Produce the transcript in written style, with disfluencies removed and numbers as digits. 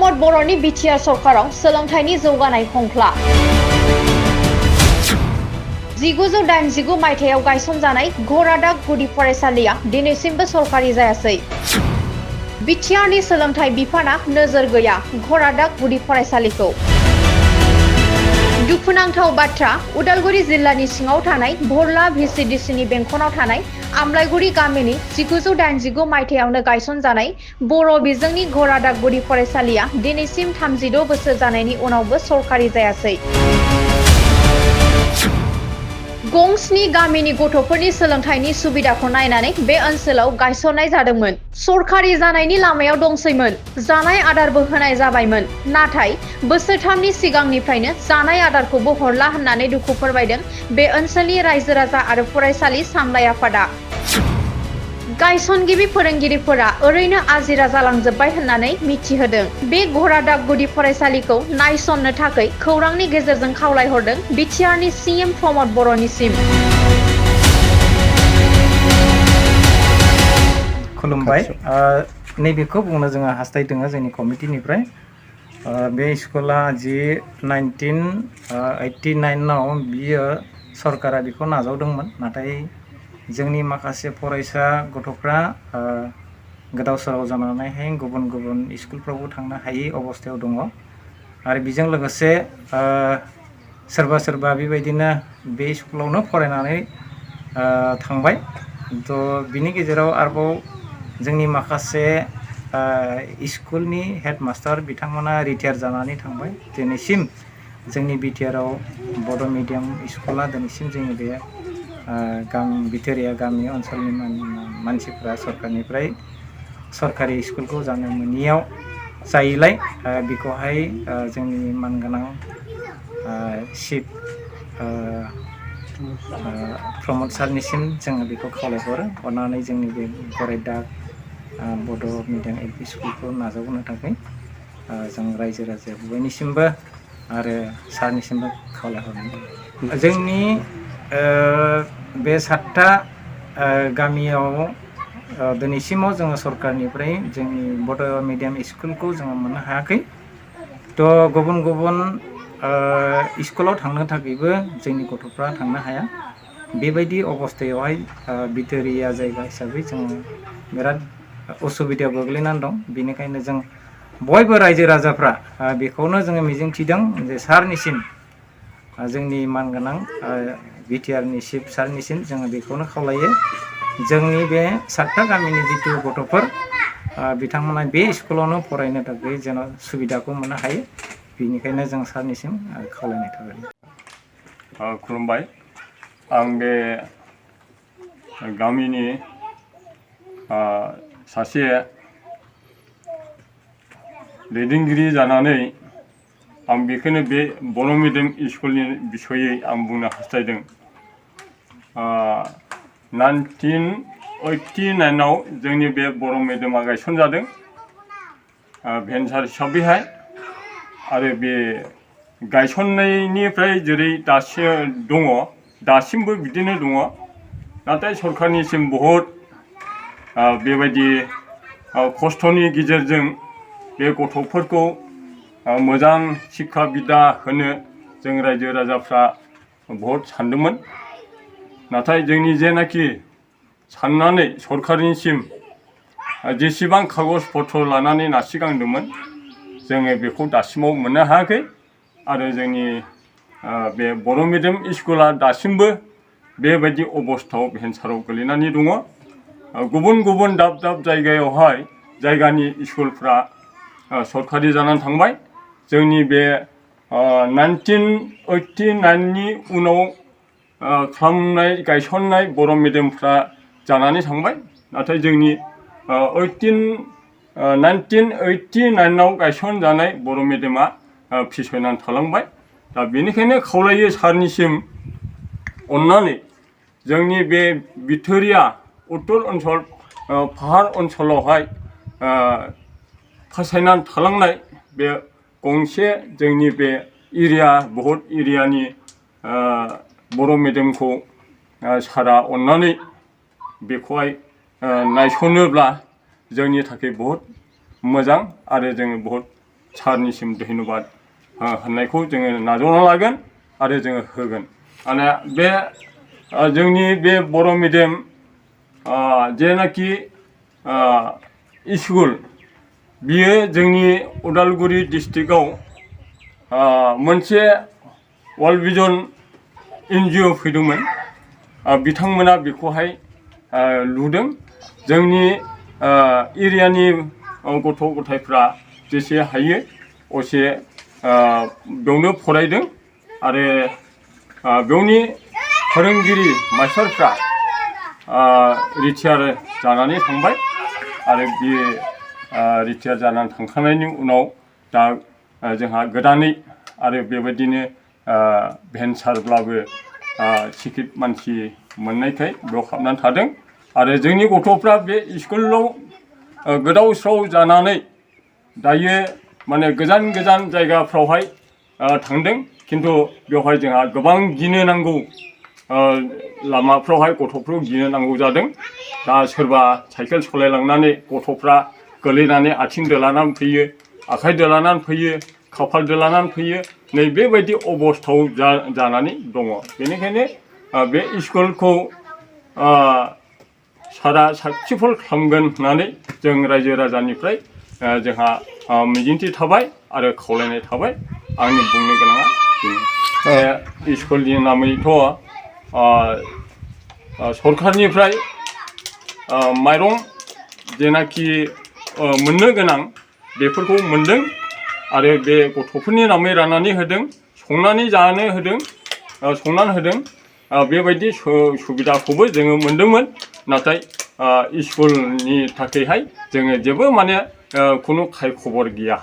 रमद बर'न Btr सरखाराव सोलोंथाइनि जौगानाय खंख्ला 1989 मायथाइयाव गायसनजानाय घरादाग गुदि फरायसालिया दिनैसिमबो सरकारि जायासै। बिटिआरनि सोलोंथाइ बिफाना नोजोर गैया घरादाग गुदि फरायसालिखौ। दुखुनांथाव बाथ्रा, उदालगुरि जिल्लानि सिङाव थानाय भरला VCDCनि बेंखनाव थानाय आमलायगुरि गामिनि 1989 मायथाइयावनो गायसनजानाय बर' बिजोंनि घरादाग गुदि फरायसालिया दिनैसिम 36 बोसोर जानायनि उनावबो सरकारि जायासै। गंस्नि गामिनि गथ'फोरनि सोलोंथाइनि सुबिदाखौ नायनानै बे ओनसोलाव गायसननाय जादोंमोन। सरकारि जानायनि लामायाव दंसैमोन, जानाय आदारबो होनाय जाबायमोन। नाथाय बोसोरथामनि सिगांनिफ्रायनो जानाय आदारखौबो हरला होननानै दुखु फोरमायदों बे ओनसोलनि रायजो राजा आरो फरायसालि सामलाय आफादा। गायसनगिरि फोरोंगिरिफोरा ओरैनो आजिरा जालांजोब्बाय होननानै मिथिहोदों। बे घरादाग गुदि फरायसालिखौ नायसननो थाखाय खौरांनि गेजेरजों खावलायहरदों बिटिआरनि CM रमद बर'निसिम। खुलुमबाय। नैबेखौ बुंनो जोङो हास्थायदों जोंनि कमिटिनिफ्राय बे स्कुला जि 1989 आव बियो सरकारा बेखौ नाजावदोंमोन, नाथाय जोंनि माखासे फरायसा गथ'फ्रा गोदाव सोराव जानानैहाय गुबुन गुबुन स्कुलफ्रावबो थांनो हायै अबस्थायाव दङ आरो बेजों लोगोसे सोरबा सोरबा बेबायदिनो बे स्कुलावनो फरायनानै थांबाय। थ' बिनि गेजेराव आरोबाव जोंनि माखासे स्कुलनि हेडमास्टार बिथांमोना रिटायार जानानै थांबाय। दिनैसिम जोंनि बिटिआरआव बड' मिडियाम स्कुला दिनैसिम जोंनि बे बिथोरिया गामि ओनसोलनि मानसिफ्रा सरकारनिफ्राय सरकारि स्कुलखौ जानो मोनियाव जायैलाय बेखौहाय जोंनि मानगोनां चिफ प्रमद सारनिसिम जोङो बेखौ खावलायहरो, अननानै जोंनि बे घरादाग बड' मिडियाम LP स्कुलखौ नाजावनो थाखाय जों रायजो राजा बयनिसिमबो आरो सारनिसिमबो खावलायहरनाय जायो। जोंनि बे 7टा गामियाव दिनैसिमाव जोङो सरकारनिफ्राय जोंनि बड' मिडियाम स्कुलखौ जोङो मोननो हायाखै। थ' गुबुन गुबुन स्कुलाव थांनो थाखायबो जोंनि गथ'फ्रा थांनो हाया। बेबायदि अबस्थायावहाय बिथोरिया जायगा हिसाबै जोङो बिराद उसुबिदायाव गोग्लैनानै दं। बेनिखायनो जों बयबो रायजो राजाफ्रा बेखौनो जोङो मिजिंथिदों जे सारनिसिम, जोंनि मानगोनां बिटिआरनि चिफ सारनिसिम जोङो बेखौनो खावलायो, जोंनि बे 7टा गामिनि जिथु गथ'फोर बिथांमोना बे स्कुलावनो फरायनो थाखाय जेन' सुबिदाखौ मोननो हायो, बेनिखायनो जों सारनिसिम खावलायनाय थाबाय। खुलुमबाय। आं बे गामिनि सासे दैदेनगिरि जानानै आं बेखौनो बे बर' मिडियाम स्कुलनि बिसयै आं बुंनो हास्थायदों। 1989 आव जोंनि बे बर' मिडियामा गायसनजादों भेन्सार हिसाबैहाय, आरो बे गायसननायनिफ्राय जेरै दासिमबो बिदिनो दङ। नाथाय सरकारनिसिम बहुद बेबायदि खस्थ'नि गेजेरजों बे गथ'फोरखौ मोजां शिक्षा बिद्या होनो जों रायजो राजाफ्रा बहुद सानदोंमोन। नाथाय जोंनि जेनाखि साननानै सरकारनिसिम जेसेबां कागज पत्र लानानै नारसिगांदोंमोन, जोङो बेखौ दासिमाव मोननो हायाखै। आरो जोंनि बे बर' मिडियाम स्कुला दासिमबो बेबायदि अबस्थायाव भेन्साराव गोलैनानै दङ। गुबुन गुबुन दाब दाब जायगायावहाय जायगानि स्कुलफ्रा सरकारि जानानै थांबाय। जोंनि बे 1989नि उनाव गायसननाय बर' मिडियामफ्रा जानानै थांबाय। नाथाय जोंनि 1989 आव गायसनजानाय बर' मिडियामा फिसयनानै थालांबाय। दा बेनिखायनो खावलायो सारनिसिम, अननानै जोंनि बे बिथोरिया उत्तर ओनसोल पाहार ओनसोलावहाय फासायनानै थालांनाय बे गंसे जोंनि बे बहुद एरियानि बर' मिडियामखौ सारा अननानै बेखौहाय नायसनोब्ला जोंनि थाखाय बहुद मोजां आरो जोङो बहुद सारनिसिम धन्यबाद होननायखौ जोङो नाजावना लागोन आरो जोङो होगोन। माने बे जोंनि बे बर' मिडियाम जेनाखि स्कुल बियो जोंनि उदालगुरि डिस्ट्रिक्टआव मोनसे वर्ल्ड भिजन NGO फैदोंमोन। बिथांमोना बेखौहाय लुदों। जोंनि एरियानि गथ' गथायफ्रा जेसे हायो असे बेयावनो फरायदों आरो बेयावनि फोरोंगिरि मास्टारफ्रा रिटायार जानानै थांबाय आरो बे रिटायार जानानै थांखांनायनि उनाव दा जोंहा गोदानै आरो बेबायदिनो भेन्सारब्लाबो सिकित मानसि मोननायखाय बेयाव हाबनानै थादों आरो जोंनि गथ'फ्रा बे स्कुलाव गोदाव सोराव जानानै दायो माने गोजान गोजान जायगाफ्रावहाय थांदों। खिन्थु बेवहाय जोंहा गोबां गिनो नांगौ लामाफ्रावहाय गथ'फोरखौ गिनो नांगौ जादों। दा सोरबा साइकेल सालायलांनानै गथ'फ्रा गोलैनानै आथिं दोलानानै फैयो, आखाइ दोलानानै फैयो, खाफाल दोलानानै फैयो। नै बेबायदि अबस्थायाव जानानै दङ। बेनिखायनो बे स्कुलखौ सारा साक्सेसफुल खालामगोन होननानै जों रायजो राजानिफ्राय जोंहा मिजिंथि थाबाय आरो खावलायनाय थाबाय। आंनि बुंनो गोनाङा बेनो। स्कुलनि नामैथ' सरखारनिफ्राय माइरं जेनाखि मोननो गोनां बेफोरखौ मोनदों आरो बे गथ'फोरनि नामै राननानै होदों, संनानै जानो होदों, संनानै होदों। बेबायदि सुबिदाखौबो जोङो मोनदोंमोन। नाथाय स्कुलनि थाखायहाय जोङो जेबो माने खुनु खाय खबर गैया।